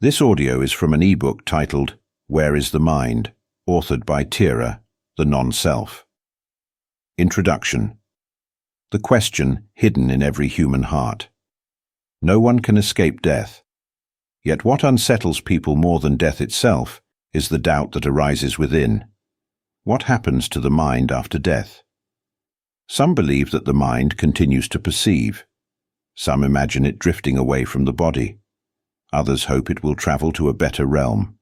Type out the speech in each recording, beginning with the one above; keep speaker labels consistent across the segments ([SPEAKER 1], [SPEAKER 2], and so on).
[SPEAKER 1] This audio is from an ebook titled Where is the Mind?, authored by Tira, the Non-Self. Introduction. The question hidden in every human heart. No one can escape death. Yet what unsettles people more than death itself is the doubt that arises within. What happens to the mind after death? Some believe that the mind continues to perceive. Some imagine it drifting away from the body. Others hope it will travel to a better realm.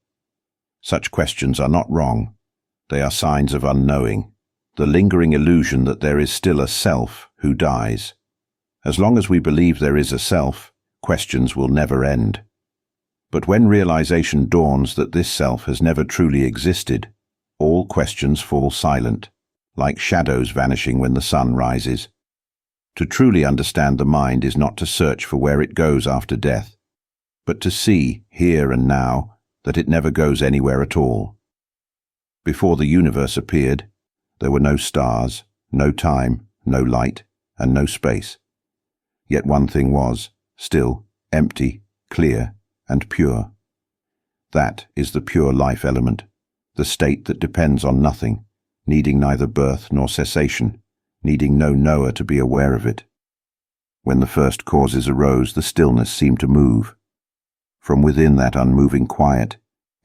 [SPEAKER 1] Such questions are not wrong. They are signs of unknowing, the lingering illusion that there is still a self who dies. As long as we believe there is a self, questions will never end. But when realization dawns that this self has never truly existed, all questions fall silent, like shadows vanishing when the sun rises. To truly understand the mind is not to search for where it goes after death, but to see, here and now, that it never goes anywhere at all. Before the universe appeared, there were no stars, no time, no light, and no space. Yet one thing was, still, empty, clear, and pure. That is the pure life element, the state that depends on nothing, needing neither birth nor cessation, needing no knower to be aware of it. When the first causes arose, the stillness seemed to move. From within that unmoving quiet,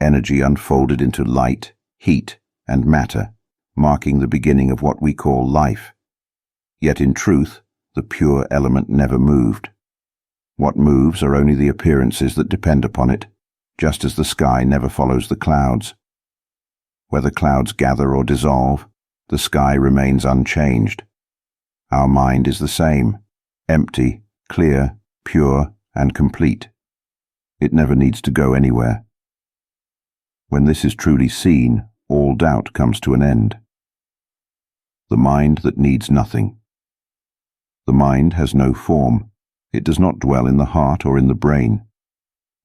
[SPEAKER 1] energy unfolded into light, heat, and matter, marking the beginning of what we call life. Yet in truth, the pure element never moved. What moves are only the appearances that depend upon it, just as the sky never follows the clouds. Whether clouds gather or dissolve, the sky remains unchanged. Our mind is the same, empty, clear, pure, and complete. It never needs to go anywhere. When this is truly seen, all doubt comes to an end. The mind that needs nothing. The mind has no form. It does not dwell in the heart or in the brain.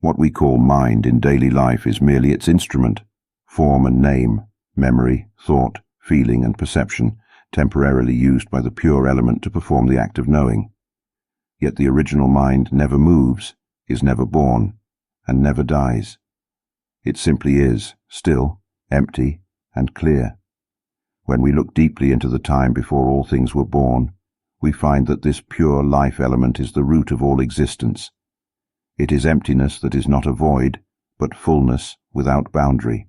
[SPEAKER 1] What we call mind in daily life is merely its instrument, form and name, memory, thought, feeling, and perception, temporarily used by the pure element to perform the act of knowing. Yet the original mind never moves, is never born, and never dies. It simply is, still, empty, and clear. When we look deeply into the time before all things were born, we find that this pure life element is the root of all existence. It is emptiness that is not a void, but fullness without boundary.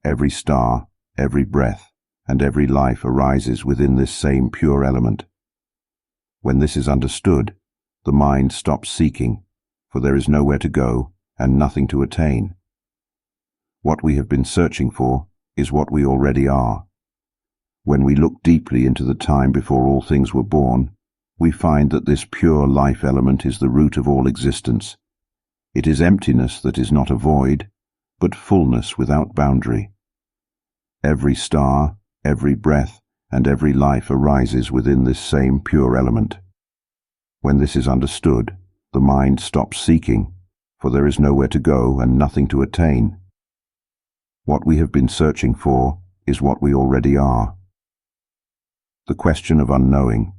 [SPEAKER 1] Every star, every breath, and every life arises within this same pure element. When this is understood, the mind stops seeking, for there is nowhere to go and nothing to attain. What we have been searching for is what we already are. When we look deeply into the time before all things were born, we find that this pure life element is the root of all existence. It is emptiness that is not a void, but fullness without boundary. Every star, every breath, and every life arises within this same pure element. When this is understood, the mind stops seeking, for there is nowhere to go and nothing to attain. What we have been searching for is what we already are. The question of unknowing.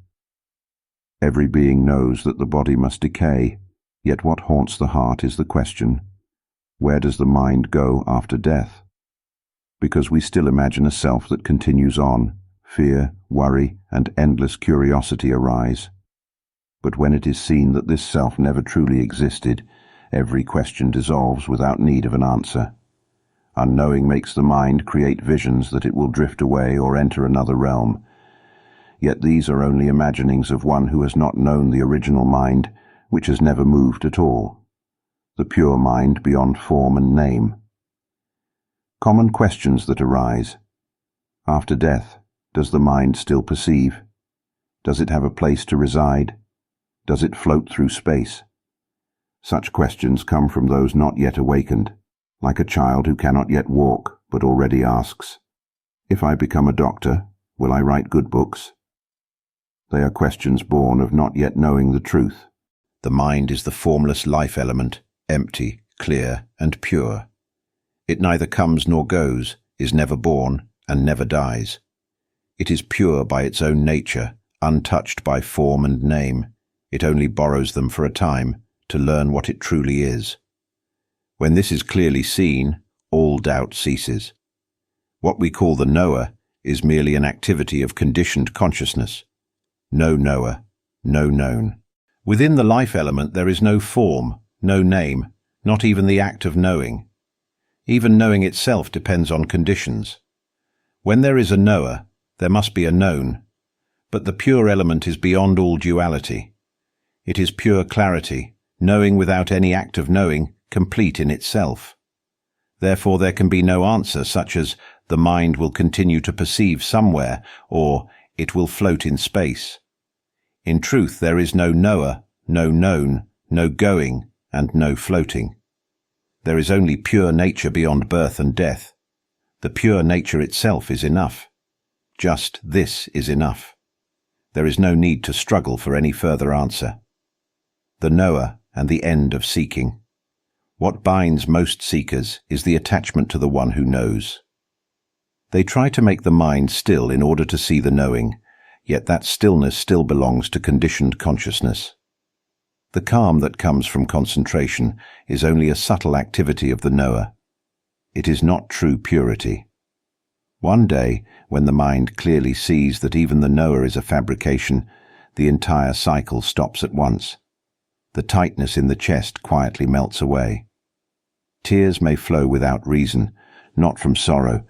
[SPEAKER 1] Every being knows that the body must decay, yet what haunts the heart is the question, where does the mind go after death? Because we still imagine a self that continues on, fear, worry, and endless curiosity arise. But when it is seen that this self never truly existed, every question dissolves without need of an answer. Unknowing makes the mind create visions that it will drift away or enter another realm. Yet these are only imaginings of one who has not known the original mind, which has never moved at all. The pure mind beyond form and name. Common questions that arise. After death, does the mind still perceive? Does it have a place to reside? Does it float through space? Such questions come from those not yet awakened, like a child who cannot yet walk but already asks, "If I become a doctor, will I write good books?" They are questions born of not yet knowing the truth. The mind is the formless life element, empty, clear, and pure. It neither comes nor goes, is never born, and never dies. It is pure by its own nature, untouched by form and name. It only borrows them for a time, to learn what it truly is. When this is clearly seen, all doubt ceases. What we call the knower is merely an activity of conditioned consciousness. No knower, no known. Within the life element there is no form, no name, not even the act of knowing. Even knowing itself depends on conditions. When there is a knower, there must be a known. But the pure element is beyond all duality. It is pure clarity, knowing without any act of knowing, complete in itself. Therefore there can be no answer such as the mind will continue to perceive somewhere, or it will float in space. In truth there is no knower, no known, no going, and no floating. There is only pure nature beyond birth and death. The pure nature itself is enough. Just this is enough. There is no need to struggle for any further answer. The knower and the end of seeking. What binds most seekers is the attachment to the one who knows. They try to make the mind still in order to see the knowing, yet that stillness still belongs to conditioned consciousness. The calm that comes from concentration is only a subtle activity of the knower. It is not true purity. One day, when the mind clearly sees that even the knower is a fabrication, the entire cycle stops at once. The tightness in the chest quietly melts away. Tears may flow without reason, not from sorrow,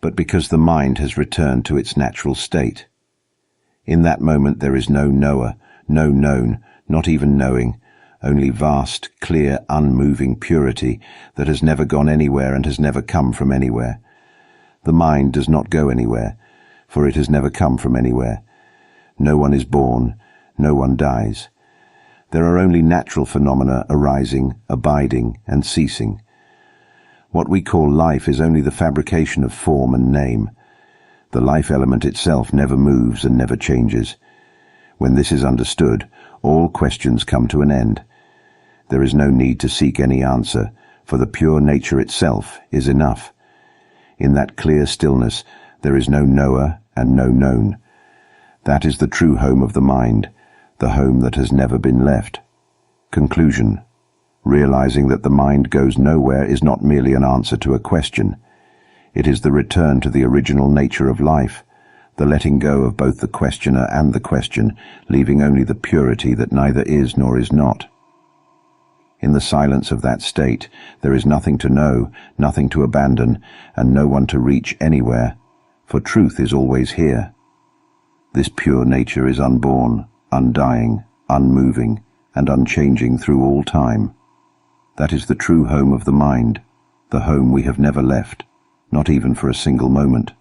[SPEAKER 1] but because the mind has returned to its natural state. In that moment there is no knower, no known, not even knowing, only vast, clear, unmoving purity that has never gone anywhere and has never come from anywhere. The mind does not go anywhere, for it has never come from anywhere. No one is born, no one dies. There are only natural phenomena arising, abiding, and ceasing. What we call life is only the fabrication of form and name. The life element itself never moves and never changes. When this is understood, all questions come to an end. There is no need to seek any answer, for the pure nature itself is enough. In that clear stillness, there is no knower and no known. That is the true home of the mind, the home that has never been left. Conclusion. Realizing that the mind goes nowhere is not merely an answer to a question. It is the return to the original nature of life, the letting go of both the questioner and the question, leaving only the purity that neither is nor is not. In the silence of that state, there is nothing to know, nothing to abandon, and no one to reach anywhere, for truth is always here. This pure nature is unborn, undying, unmoving, and unchanging through all time. That is the true home of the mind, the home we have never left, not even for a single moment.